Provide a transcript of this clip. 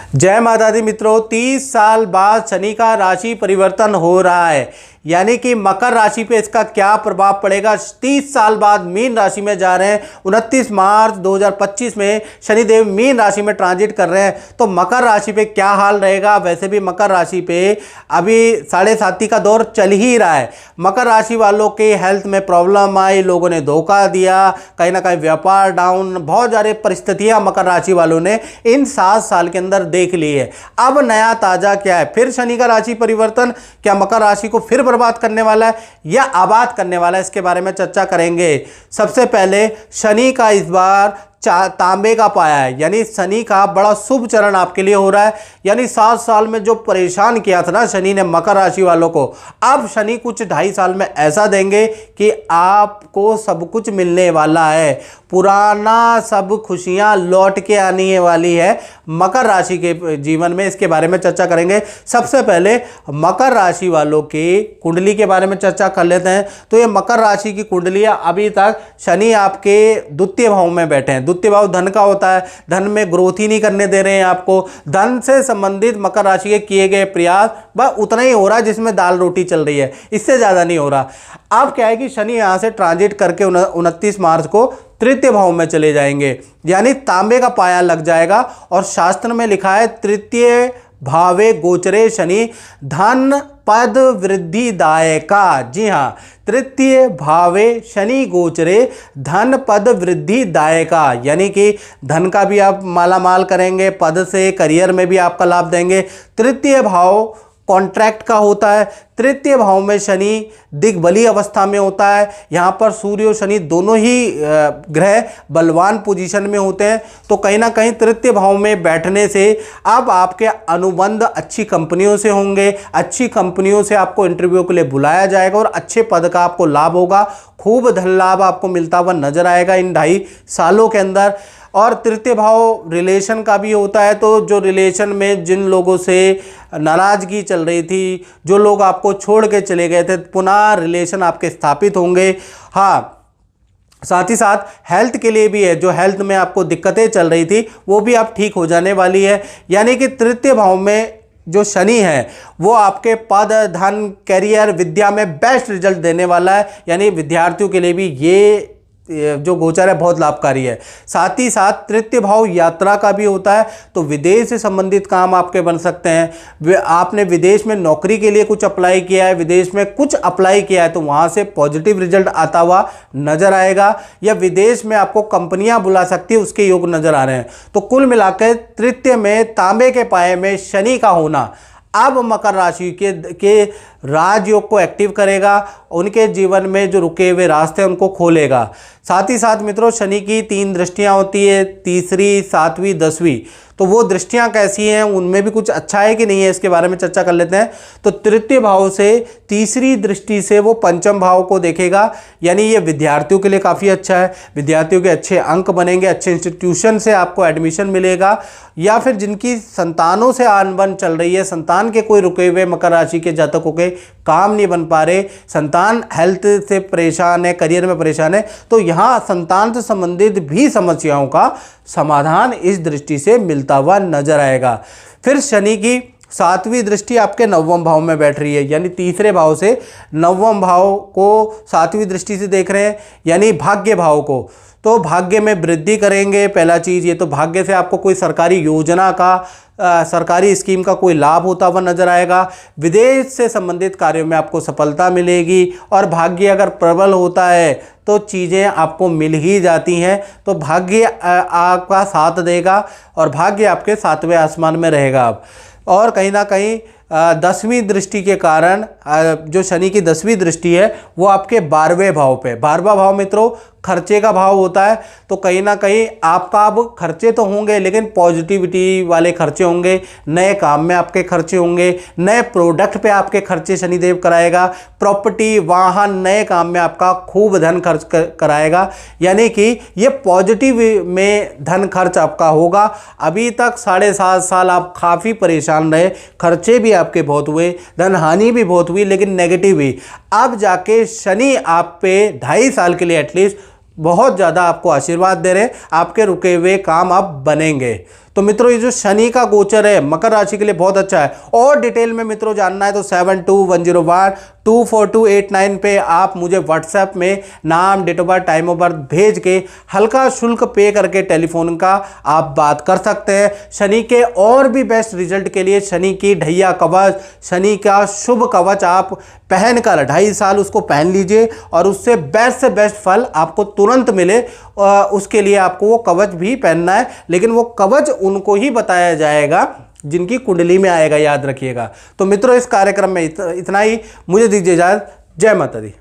जय माता दी मित्रों, 30 साल बाद शनि का राशि परिवर्तन हो रहा है, यानी कि मकर राशि पे इसका क्या प्रभाव पड़ेगा। 30 साल बाद मीन राशि में जा रहे हैं। 29 मार्च 2025 में शनिदेव मीन राशि में ट्रांजिट कर रहे हैं, तो मकर राशि पे क्या हाल रहेगा। वैसे भी मकर राशि पे अभी 7.5 का दौर चल ही रहा है। मकर राशि वालों के हेल्थ में प्रॉब्लम आई, लोगों ने धोखा दिया, कहीं ना कहीं व्यापार डाउन, बहुत सारी परिस्थितियां मकर राशि वालों ने इन 7 साल के अंदर देख ली है। अब नया ताजा क्या है, फिर शनि का राशि परिवर्तन क्या मकर राशि को फिर बर्बाद करने वाला है या आबाद करने वाला है, इसके बारे में चर्चा करेंगे। सबसे पहले शनि का इस बार तांबे का पाया है, यानी शनि का बड़ा शुभ चरण आपके लिए हो रहा है। यानी 7 साल में जो परेशान किया था ना शनि ने मकर राशि वालों को, अब शनि कुछ 2.5 साल में ऐसा देंगे कि आपको सब कुछ मिलने वाला है। पुराना सब खुशियां लौट के आने वाली है मकर राशि के जीवन में, इसके बारे में चर्चा करेंगे। सबसे पहले मकर राशि वालों की कुंडली के बारे में चर्चा कर लेते हैं। तो ये मकर राशि की कुंडलियां, अभी तक शनि आपके द्वितीय भाव में बैठे हैं। द्वितीय भाव धन का होता है, धन में ग्रोथ ही नहीं करने दे रहे हैं आपको। धन से संबंधित मकर राशि के किए गए प्रयास बस उतना ही हो रहा है जिसमें दाल रोटी चल रही है, इससे ज्यादा नहीं हो रहा। अब क्या है कि शनि यहां से ट्रांजिट करके 29 मार्च को तृतीय भाव में चले जाएंगे, यानी तांबे का पाया लग जाएगा। और शास्त्र में लिखा है तृतीय भावे गोचरे शनि धन पद वृद्धि दायका। जी हाँ, तृतीय भावे शनि गोचरे धन पद वृद्धि दायका, यानी कि धन का भी आप माला माल करेंगे, पद से करियर में भी आपका लाभ देंगे। तृतीय भाव कॉन्ट्रैक्ट का होता है। तृतीय भाव में शनि दिग्बली अवस्था में होता है। यहाँ पर सूर्य और शनि दोनों ही ग्रह बलवान पोजीशन में होते हैं। तो कहीं ना कहीं तृतीय भाव में बैठने से अब आपके अनुबंध अच्छी कंपनियों से होंगे, अच्छी कंपनियों से आपको इंटरव्यू के लिए बुलाया जाएगा और अच्छे पद का आपको लाभ होगा। खूब धन लाभ आपको मिलता हुआ नजर आएगा इन 2.5 सालों के अंदर। और तृतीय भाव रिलेशन का भी होता है, तो जो रिलेशन में जिन लोगों से नाराजगी चल रही थी, जो लोग आपको छोड़ के चले गए थे, पुनः रिलेशन आपके स्थापित होंगे। हाँ, साथ ही साथ हेल्थ के लिए भी है, जो हेल्थ में आपको दिक्कतें चल रही थी वो भी आप ठीक हो जाने वाली है। यानी कि तृतीय भाव में जो शनि है वो आपके पद, धन, करियर, विद्या में बेस्ट रिजल्ट देने वाला है। यानी विद्यार्थियों के लिए भी ये जो गोचर है बहुत लाभकारी है। साथ ही साथ तृतीय भाव यात्रा का भी होता है, तो विदेश से संबंधित काम आपके बन सकते हैं। आपने विदेश में नौकरी के लिए कुछ अप्लाई किया है, विदेश में कुछ अप्लाई किया है, तो वहाँ से पॉजिटिव रिजल्ट आता हुआ नजर आएगा, या विदेश में आपको कंपनियां बुला सकती है, उसके योग नजर आ रहे हैं। तो कुल मिलाकर तृतीय में तांबे के पाए में शनि का होना अब मकर राशि के राजयोग को एक्टिव करेगा, उनके जीवन में जो रुके हुए रास्ते उनको खोलेगा। साथ ही साथ मित्रों, शनि की 3 दृष्टियां होती है, तीसरी, 7वीं, 10वीं। तो वो दृष्टियां कैसी हैं, उनमें भी कुछ अच्छा है कि नहीं है, इसके बारे में चर्चा कर लेते हैं। तो तृतीय भाव से तीसरी दृष्टि से वो पंचम भाव को देखेगा, यानी ये विद्यार्थियों के लिए काफ़ी अच्छा है। विद्यार्थियों के अच्छे अंक बनेंगे, अच्छे इंस्टीट्यूशन से आपको एडमिशन मिलेगा, या फिर जिनकी संतानों से आनबन चल रही है, संतान के कोई रुके हुए मकर राशि के जातकों के काम नहीं बन पा रहे, संतान हेल्थ से परेशान है, करियर में परेशान है, तो यहाँ संतान से संबंधित भी समस्याओं का समाधान इस दृष्टि से मिलता हुआ नजर आएगा। फिर शनि की 7वीं दृष्टि आपके 9वें भाव में बैठ रही है, यानी तीसरे भाव से 9वें भाव को 7वीं दृष्टि से देख रहे हैं, यानी भाग्य भाव को। तो भाग्य में वृद्धि करेंगे। पहला चीज़ ये, तो भाग्य से आपको कोई सरकारी योजना का, सरकारी स्कीम का कोई लाभ होता हुआ नजर आएगा। विदेश से संबंधित कार्यों में आपको सफलता मिलेगी, और भाग्य अगर प्रबल होता है तो चीज़ें आपको मिल ही जाती हैं। तो भाग्य आपका साथ देगा और भाग्य आपके 7वें आसमान में रहेगा। और कहीं ना कहीं 10वीं दृष्टि के कारण, जो शनि की 10वीं दृष्टि है वो आपके 12वें भाव पे, 12वां भाव मित्रों खर्चे का भाव होता है। तो कहीं ना कहीं आपका अब खर्चे तो होंगे, लेकिन पॉजिटिविटी वाले खर्चे होंगे, नए काम में आपके खर्चे होंगे, नए प्रोडक्ट पे आपके खर्चे शनिदेव कराएगा, प्रॉपर्टी, वाहन, नए काम में आपका खूब धन खर्च कराएगा। यानी कि ये पॉजिटिव में धन खर्च आपका होगा। अभी तक 7.5 साल आप काफ़ी परेशान रहे, खर्चे भी आपके बहुत हुए, धन हानि भी बहुत हुई, लेकिन नेगेटिव हुई। अब जाके शनि आप पे 2.5 साल के लिए एटलीस्ट बहुत ज़्यादा आपको आशीर्वाद दे रहे हैं, आपके रुके हुए काम अब बनेंगे। तो मित्रों ये जो शनि का गोचर है मकर राशि के लिए बहुत अच्छा है। और डिटेल में मित्रों जानना है तो 7210124289 पे आप मुझे व्हाट्सएप में नाम, date of birth, time of birth भेज के हल्का शुल्क पे करके टेलीफोन का आप बात कर सकते हैं। शनि के और भी बेस्ट रिजल्ट के लिए शनि की ढैया कवच, शनि का शुभ कवच आप पहनकर 2.5 साल उसको पहन लीजिए और उससे बेस्ट से बेस्ट फल आपको तुरंत मिले। उसके लिए आपको वो कवच भी पहनना है, लेकिन वो कवच उनको ही बताया जाएगा जिनकी कुंडली में आएगा, याद रखिएगा। तो मित्रों इस कार्यक्रम में इतना ही। मुझे दीजिए इजाजत। जय माता दी।